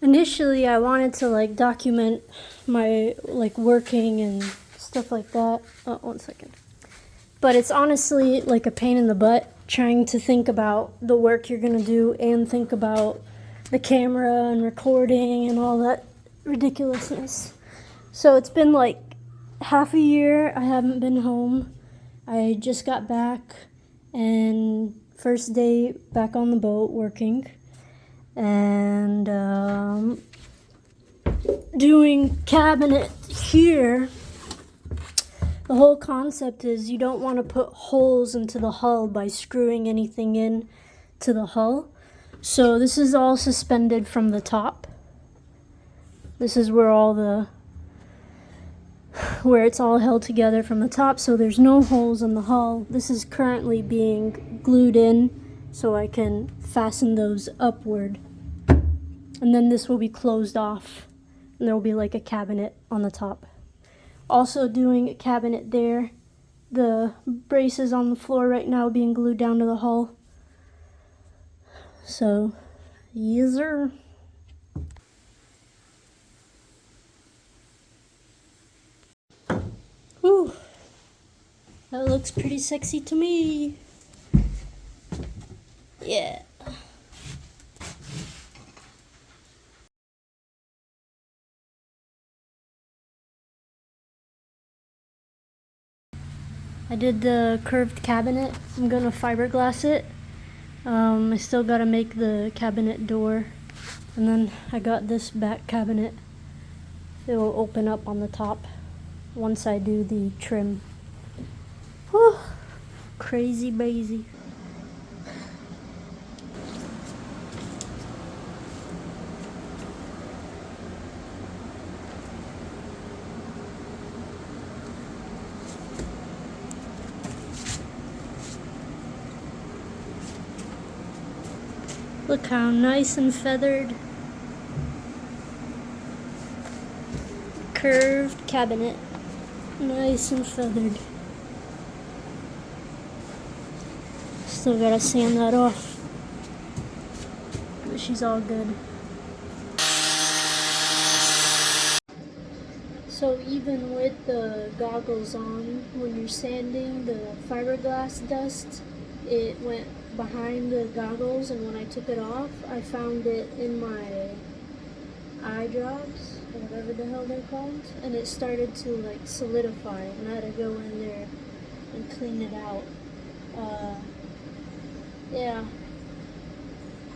Initially, I wanted to like document my like working and stuff like that. Oh, 1 second. But it's honestly like a pain in the butt trying to think about the work you're gonna do and think about the camera and recording and all that ridiculousness. So it's been like half a year I haven't been home. I just got back and first day back on the boat working and doing cabinet here. The whole concept is you don't want to put holes into the hull by screwing anything in to the hull. So this is all suspended from the top. This is where it's all held together from the top, so there's no holes in the hull. This is currently being glued in so I can fasten those upward. And then this will be closed off and there will be like a cabinet on the top. Also doing a cabinet there. The braces on the floor right now being glued down to the hull. So, yes sir. Whew. That looks pretty sexy to me. Yeah. I did the curved cabinet. I'm gonna fiberglass it. I still gotta make the cabinet door. And then I got this back cabinet. It will open up on the top once I do the trim. Whew. Crazy bazy. Look how nice and feathered. Curved cabinet. Nice and feathered. Still gotta sand that off. But she's all good. So even with the goggles on, when you're sanding, the fiberglass dust, it went behind the goggles, and when I took it off, I found it in my eye drops, or whatever the hell they're called, and it started to like solidify, and I had to go in there and clean it out. Yeah,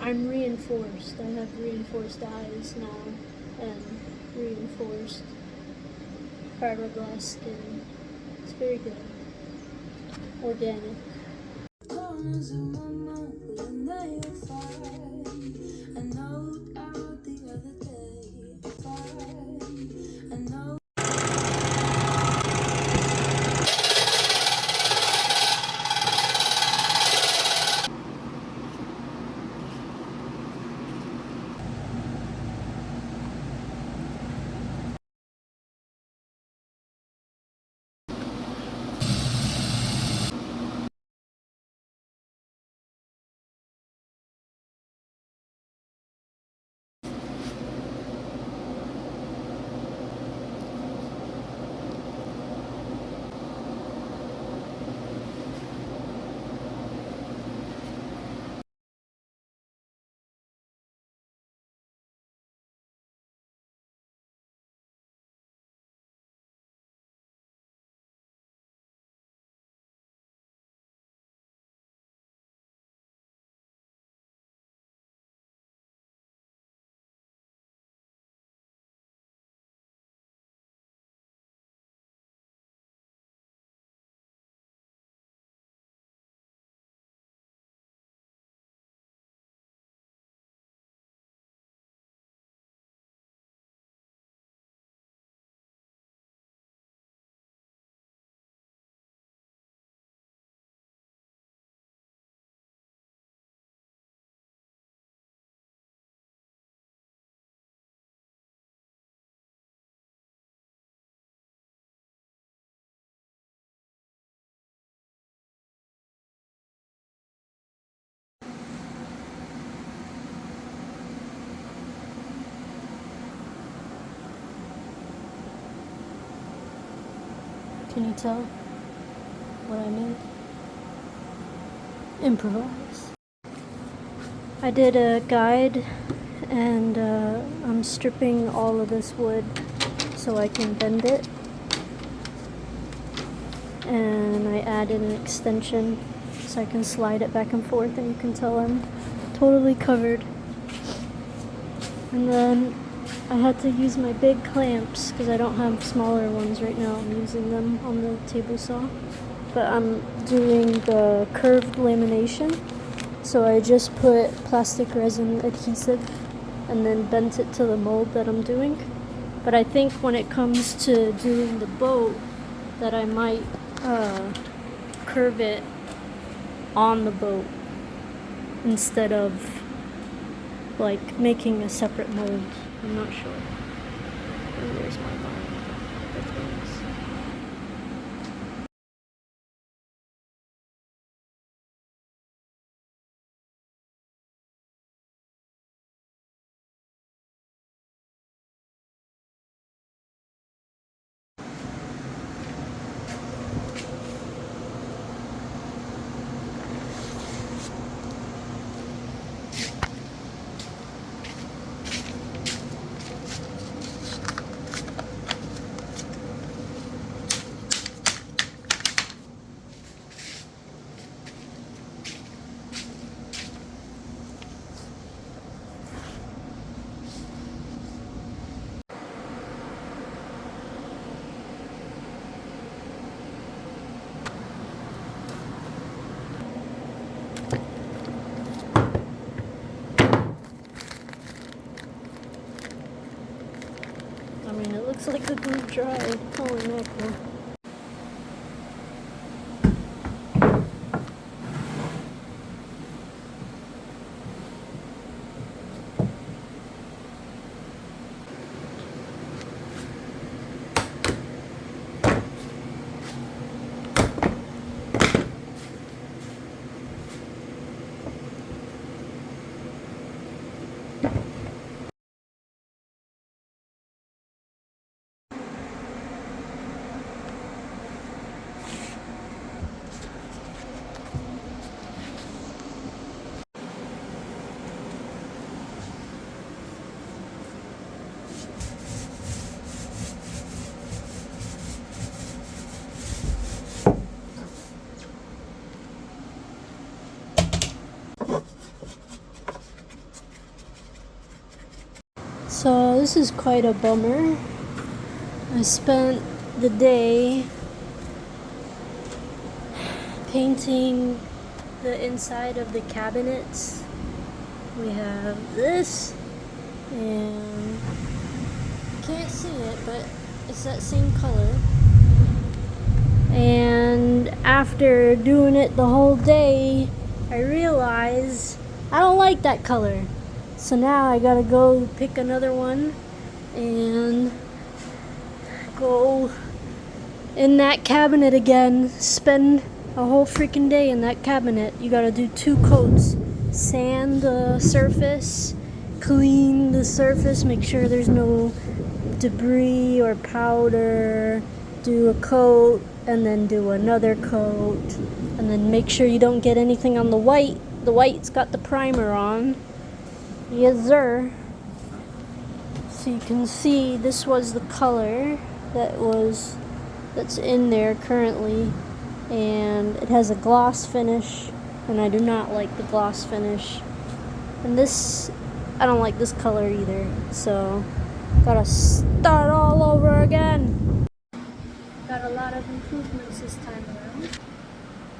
I'm reinforced. I have reinforced eyes now, and reinforced fiberglass skin. It's very good. Organic. Can you tell what I mean? Improvise. I did a guide, and I'm stripping all of this wood so I can bend it. And I added an extension so I can slide it back and forth, and you can tell I'm totally covered. And then I had to use my big clamps because I don't have smaller ones right now. I'm using them on the table saw. But I'm doing the curved lamination. So I just put plastic resin adhesive and then bent it to the mold that I'm doing. But I think when it comes to doing the boat, that I might curve it on the boat instead of like making a separate mold. I'm not sure. And where's my line? The things. I mean, it looks like the glue dried. Holy mackerel. So this is quite a bummer. I spent the day painting the inside of the cabinets. We have this, and you can't see it, but it's that same color. And after doing it the whole day, I realized I don't like that color. So now I gotta go pick another one and go in that cabinet again. Spend a whole freaking day in that cabinet. You gotta do 2 coats. Sand the surface, clean the surface, make sure there's no debris or powder. Do a coat and then do another coat. And then make sure you don't get anything on the white. The white's got the primer on. Yes, sir. So you can see this was the color that's in there currently, and it has a gloss finish, and I do not like the gloss finish. And this, I don't like this color either. So gotta start all over again. Got a lot of improvements this time around.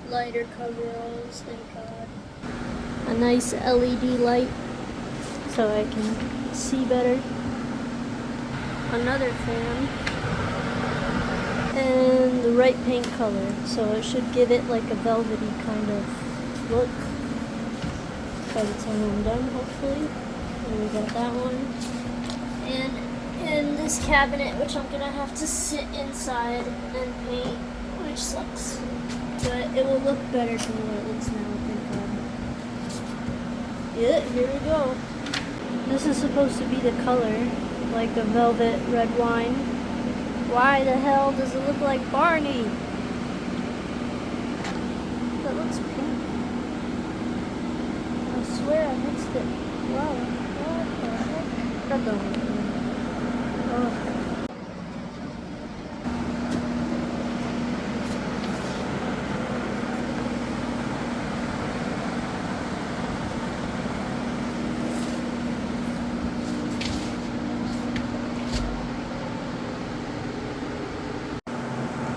Lighter coveralls, thank God. A nice LED light so I can see better. Another fan. And the right paint color, so it should give it like a velvety kind of look by the time I'm done, hopefully. And we got that one. And in this cabinet, which I'm gonna have to sit inside and paint, which sucks. But it will look better than what it looks now, thank God. Yeah, here we go. This is supposed to be the color, like a velvet red wine. Why the hell does it look like Barney? That looks pink. I swear I mixed it. Wow. What the heck? That don't. Oh.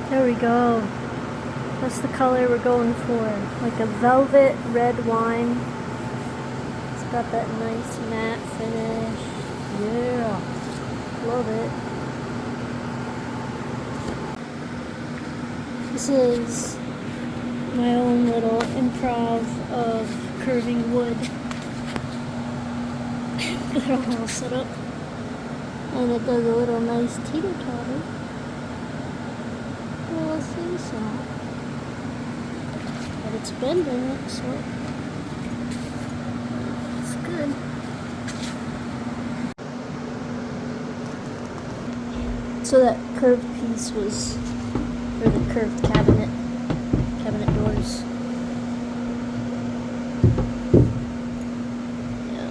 There we go. That's the color we're going for. Like a velvet red wine. It's got that nice matte finish. Yeah. Love it. This is my own little improv of curving wood. Got it all set up. And it does a little nice teeter-totter. Little seesaw. But it's bending it, so it's good. So that curved piece was for the curved cabinet doors. Yeah.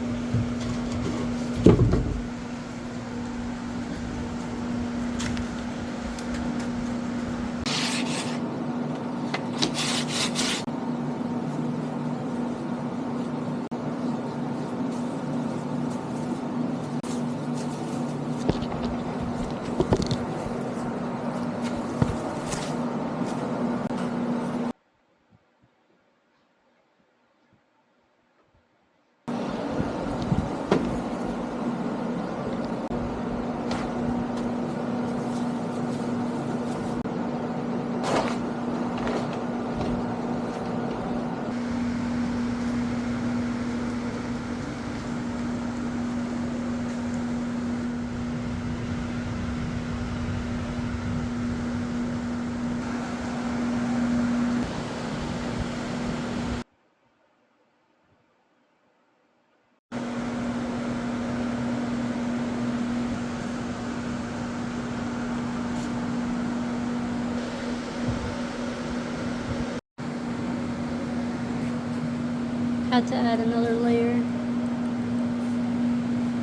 Had to add another layer.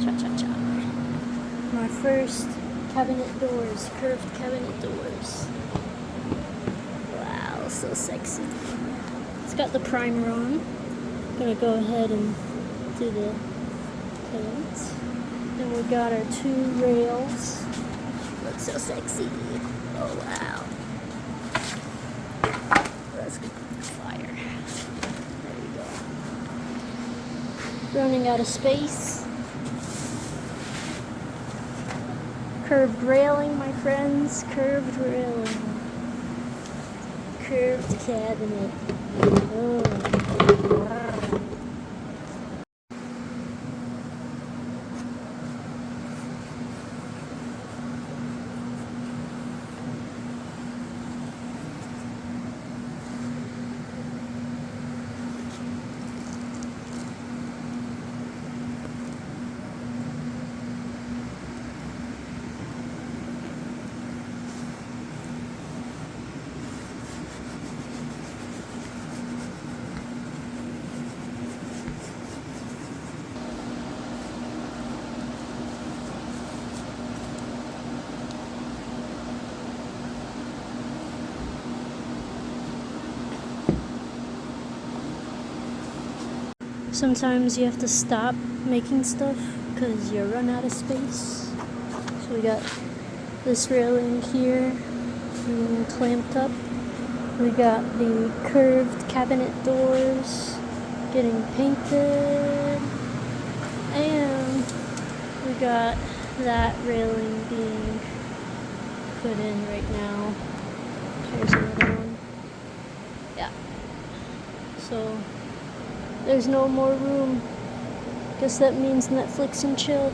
Cha-cha-cha. My first cabinet doors, curved cabinet doors. Wow, so sexy. It's got the primer on. I'm gonna go ahead and do the paint. Then we got our 2 rails. Looks so sexy. Oh wow. Let's go fire. Running out of space. Curved railing, my friends. Curved railing. Curved cabinet. Oh. Sometimes you have to stop making stuff because you run out of space. So we got this railing here being clamped up. We got the curved cabinet doors getting painted. And we got that railing being put in right now. Here's another one. Yeah. So there's no more room. Guess that means Netflix and chill.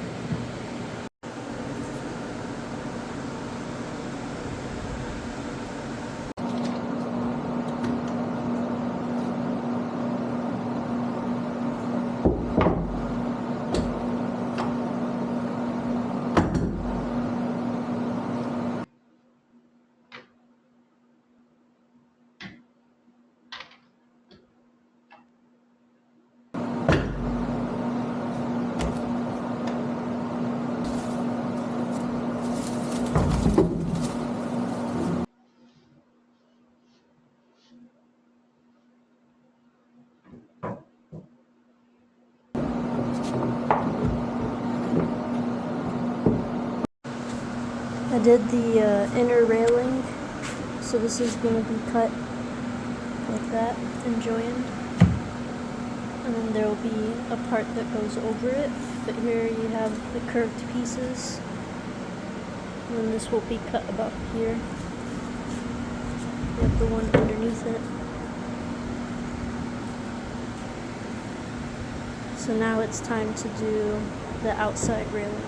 I did the inner railing, so this is going to be cut like that and joined. And then there will be a part that goes over it, but here you have the curved pieces. And then this will be cut about here. You have the one underneath it. So now it's time to do the outside railing.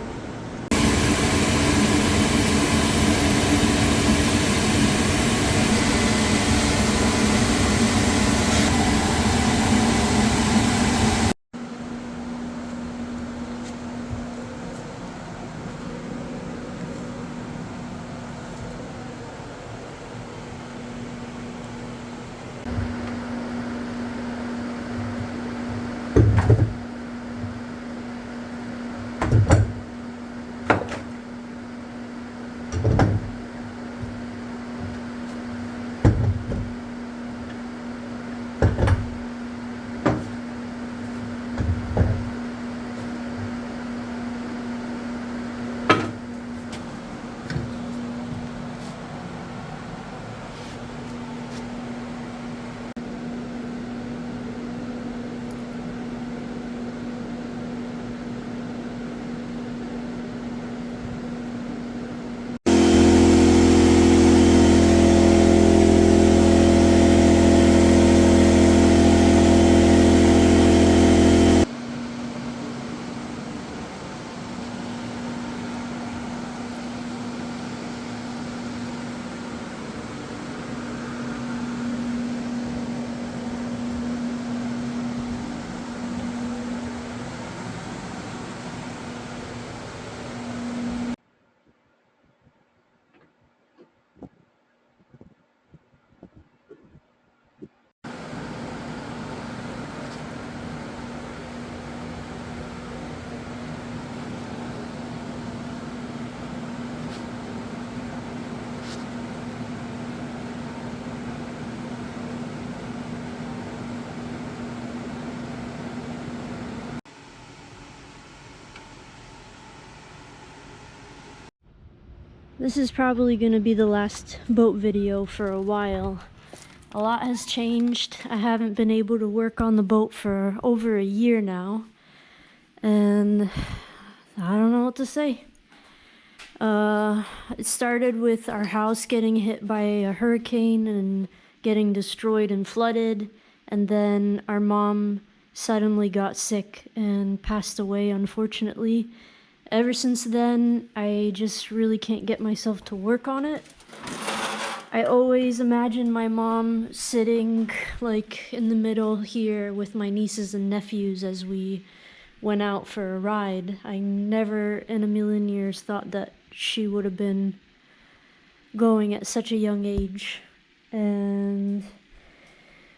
This is probably going to be the last boat video for a while. A lot has changed. I haven't been able to work on the boat for over a year now. And I don't know what to say. It started with our house getting hit by a hurricane and getting destroyed and flooded. And then our mom suddenly got sick and passed away, unfortunately. Ever since then, I just really can't get myself to work on it. I always imagine my mom sitting like in the middle here with my nieces and nephews as we went out for a ride. I never in a million years thought that she would have been going at such a young age. And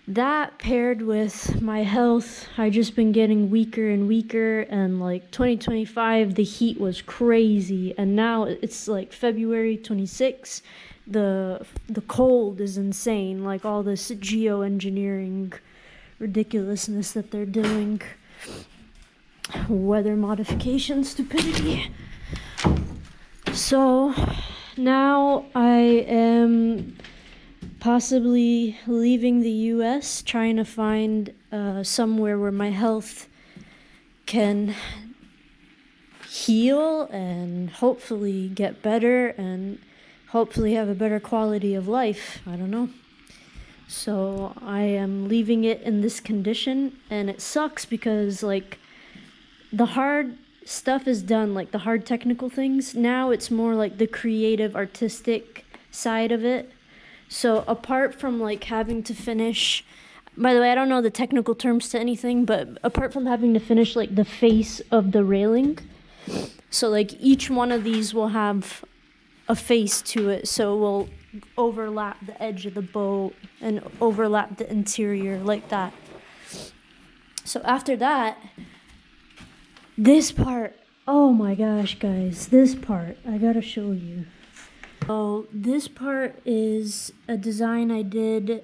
that paired with my health, I just been getting weaker and weaker, and like 2025 the heat was crazy, and now it's like February 26th. The cold is insane, like all this geoengineering ridiculousness that they're doing. Weather modification stupidity. So now I am possibly leaving the US, trying to find somewhere where my health can heal and hopefully get better and hopefully have a better quality of life. I don't know. So I am leaving it in this condition, and it sucks because like the hard stuff is done, like the hard technical things. Now it's more like the creative, artistic side of it. So apart from like having to finish, by the way, I don't know the technical terms to anything, but apart from having to finish like the face of the railing, so like each one of these will have a face to it, so we'll overlap the edge of the boat and overlap the interior like that. So after that, this part, oh my gosh guys, this part, I gotta show you. So this part is a design I did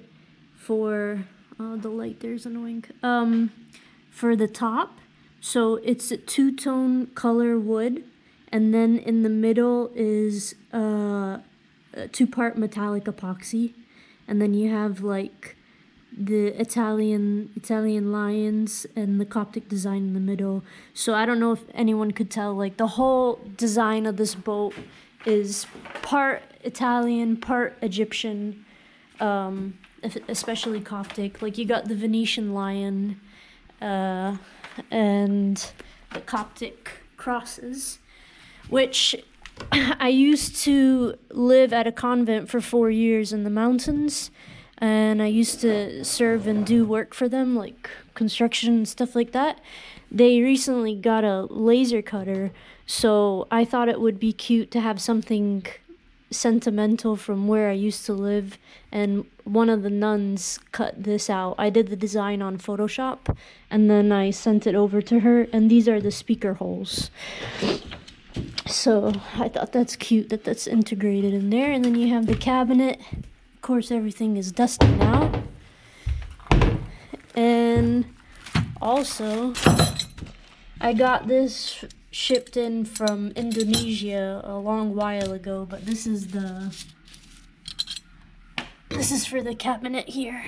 for, oh the light there's annoying, for the top. So it's a two-tone color wood, And then in the middle is a 2-part metallic epoxy. And then you have like the Italian lions and the Coptic design in the middle. So I don't know if anyone could tell, like the whole design of this boat is part Italian, part Egyptian, especially Coptic. Like you got the Venetian lion and the Coptic crosses, which I used to live at a convent for 4 years in the mountains, and I used to serve and do work for them, like construction and stuff like that. They recently got a laser cutter, so I thought it would be cute to have something sentimental from where I used to live, and one of the nuns cut this out. I did the design on Photoshop, and then I sent it over to her, and these are the speaker holes. So I thought that's cute that that's integrated in there. And then you have the cabinet. Of course, everything is dusty now. And also, I got this shipped in from Indonesia a long while ago, but this is for the cabinet here.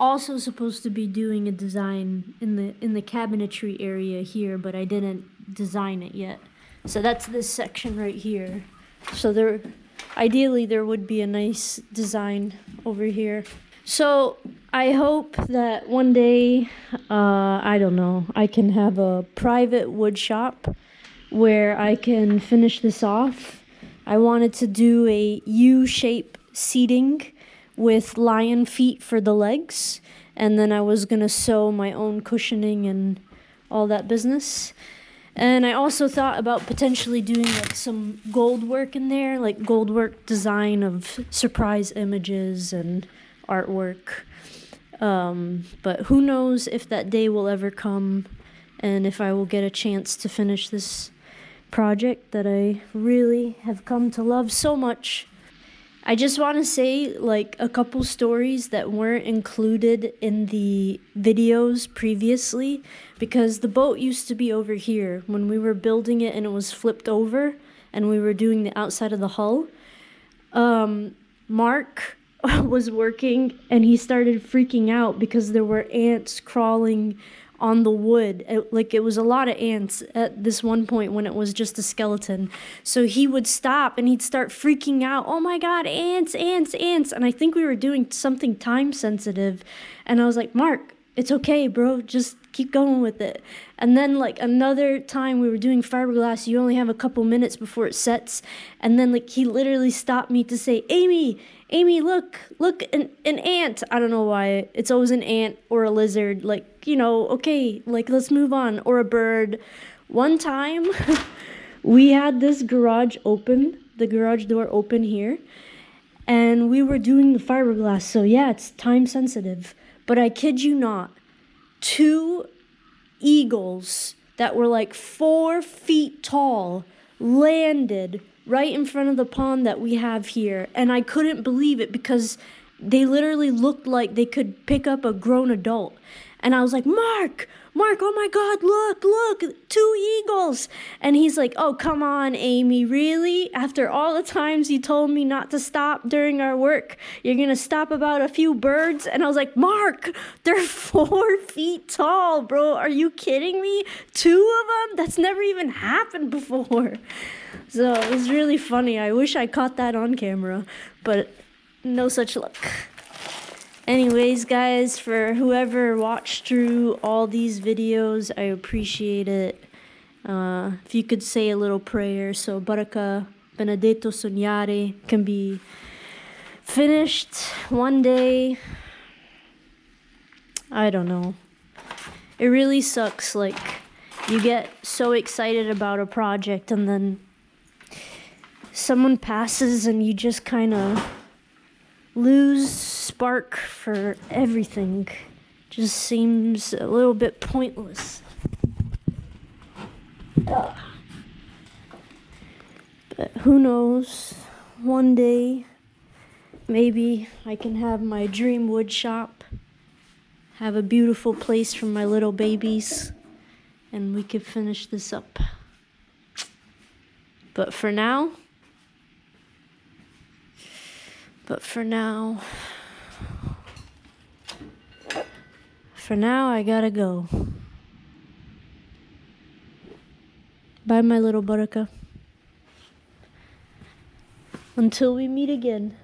Also supposed to be doing a design in the cabinetry area here, but I didn't design it yet. So that's this section right here. So ideally there would be a nice design over here. So I hope that one day, I don't know, I can have a private wood shop where I can finish this off. I wanted to do a U-shape seating with lion feet for the legs, and then I was gonna sew my own cushioning and all that business. And I also thought about potentially doing like some gold work in there, like gold work design of surprise images and artwork. But who knows if that day will ever come and if I will get a chance to finish this project that I really have come to love so much. I just want to say like a couple stories that weren't included in the videos previously, because the boat used to be over here when we were building it and it was flipped over and we were doing the outside of the hull. Mark was working and he started freaking out because there were ants crawling on the wood. It was a lot of ants at this one point when it was just a skeleton. So he would stop and he'd start freaking out. Oh my God, ants, ants, ants. And I think we were doing something time sensitive. And I was like, Mark, it's okay, bro. Just keep going with it. And then like another time we were doing fiberglass, you only have a couple minutes before it sets. And then like he literally stopped me to say, Amy, look, an ant. I don't know why. It's always an ant or a lizard. Like, you know, okay, like let's move on. Or a bird. One time we had this garage open, the garage door open here, and we were doing the fiberglass. So yeah, it's time sensitive. But I kid you not, 2 eagles that were like 4 feet tall landed right in front of the pond that we have here. And I couldn't believe it because they literally looked like they could pick up a grown adult. And I was like, Mark, oh my God, look, 2 eagles. And he's like, oh, come on, Amy, really? After all the times you told me not to stop during our work, you're going to stop about a few birds? And I was like, Mark, they're 4 feet tall, bro. Are you kidding me? 2 of them? That's never even happened before. So it was really funny. I wish I caught that on camera, but no such luck. Anyways, guys, for whoever watched through all these videos, I appreciate it. If you could say a little prayer so Baraka Benedetto Sognare can be finished one day. I don't know. It really sucks. Like, you get so excited about a project and then someone passes and you just kind of lose spark for everything. Just seems a little bit pointless. But who knows, one day maybe I can have my dream wood shop, have a beautiful place for my little babies, and we could finish this up. But for now, I gotta go. Bye, my little buttercup. Until we meet again.